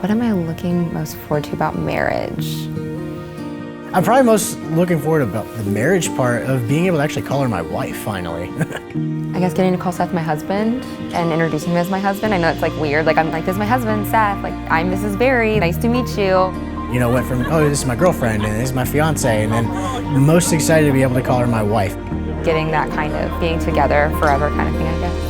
What am I looking most forward to about marriage? I'm probably most looking forward about the marriage part of being able to actually call her my wife, finally. I guess getting to call Seth my husband and introducing him as my husband. I know it's like weird, like I'm like, this is my husband, Seth, like I'm Mrs. Barry, nice to meet you. You know, went from, oh, this is my girlfriend and this is my fiance, and then most excited to be able to call her my wife. Getting that kind of being together forever kind of thing, I guess.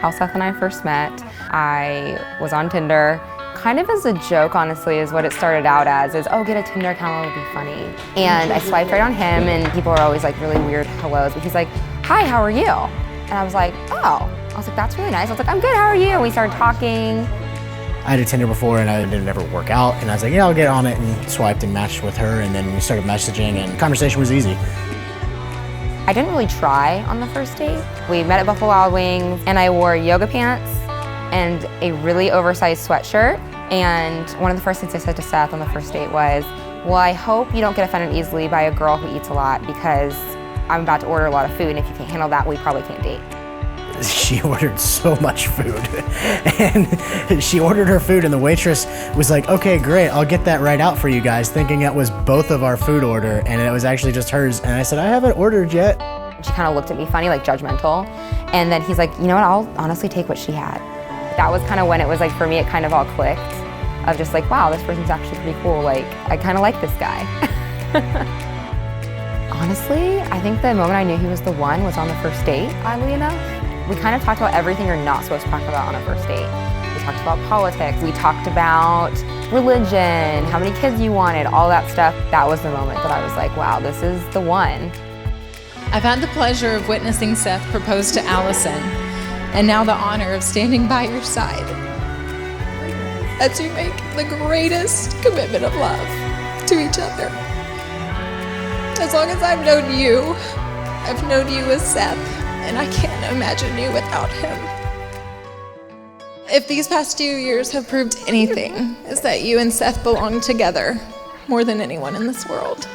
How Seth and I first met, I was on Tinder. Kind of as a joke, honestly, is what it started out as, is, oh, get a Tinder account, it would be funny. And I swiped right on him, and people were always like really weird hellos, but he's like, hi, how are you? And I was like, oh. I was like, that's really nice. I was like, I'm good, how are you? And we started talking. I had a Tinder before and I didn't ever work out, and I was like, yeah, I'll get on it, and swiped and matched with her, and then we started messaging, and conversation was easy. I didn't really try on the first date. We met at Buffalo Wild Wings, and I wore yoga pants and a really oversized sweatshirt. And one of the first things I said to Seth on the first date was, well, I hope you don't get offended easily by a girl who eats a lot, because I'm about to order a lot of food, and if you can't handle that, we probably can't date. She ordered so much food, and she ordered her food, and the waitress was like, okay, great, I'll get that right out for you guys, thinking it was both of our food order, and it was actually just hers. And I said, I haven't ordered yet. She kind of looked at me funny, like judgmental, and then he's like, you know what, I'll honestly take what she had. That was kind of when it was like, for me, it kind of all clicked, of just like, wow, this person's actually pretty cool, like, I kind of like this guy. Honestly, I think the moment I knew he was the one was on the first date, oddly enough. We kind of talked about everything you're not supposed to talk about on a first date. We talked about politics, we talked about religion, how many kids you wanted, all that stuff. That was the moment that I was like, wow, this is the one. I've had the pleasure of witnessing Seth propose to Allison, and now the honor of standing by your side as you make the greatest commitment of love to each other. As long as I've known you as Seth, and I can't imagine you without him. If these past 2 years have proved anything, is that you and Seth belong together more than anyone in this world.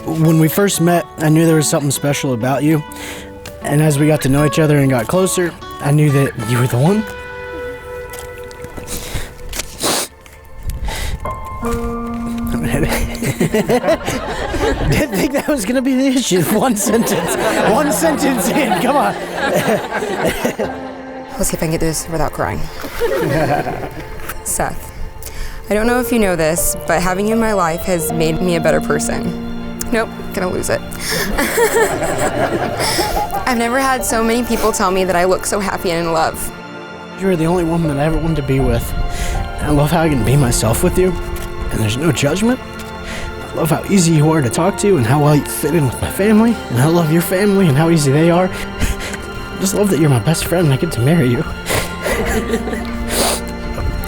When we first met, I knew there was something special about you. And as we got to know each other and got closer, I knew that you were the one. Didn't think that was going to be the issue. One sentence in, come on. Let's see if I can get this without crying. Seth, I don't know if you know this, but having you in my life has made me a better person. Nope, gonna lose it. I've never had so many people tell me that I look so happy and in love. You're the only woman that I ever wanted to be with. I love how I can be myself with you, and there's no judgment. I love how easy you are to talk to, and how well you fit in with my family, and I love your family and how easy they are. I just love that you're my best friend and I get to marry you.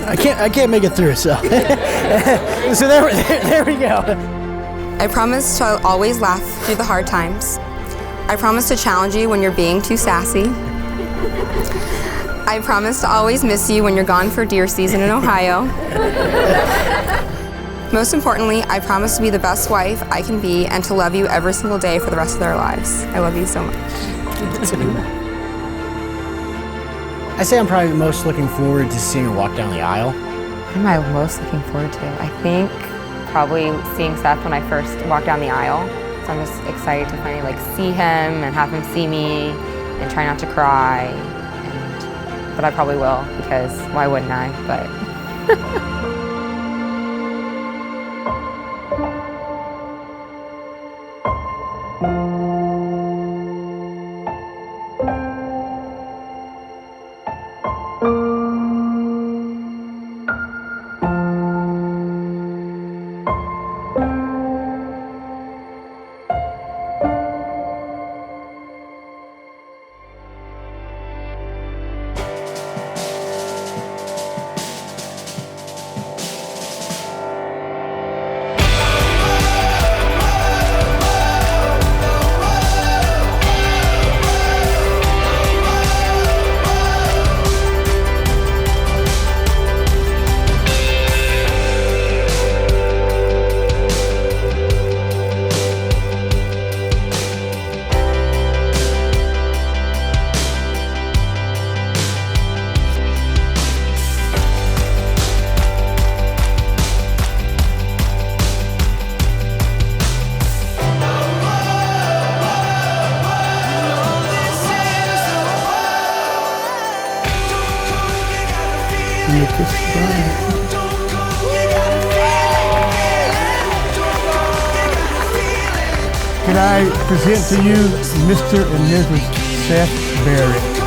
I can't make it through, so so there we go. I promise to always laugh through the hard times. I promise to challenge you when you're being too sassy. I promise to always miss you when you're gone for deer season in Ohio. Most importantly, I promise to be the best wife I can be and to love you every single day for the rest of their lives. I love you so much. I say I'm probably most looking forward to seeing her walk down the aisle. What am I most looking forward to? I think probably seeing Seth when I first walk down the aisle. So I'm just excited to finally see him and have him see me and try not to cry. But I probably will, because why wouldn't I? But Can I present to you Mr. and Mrs. Seth Barrett?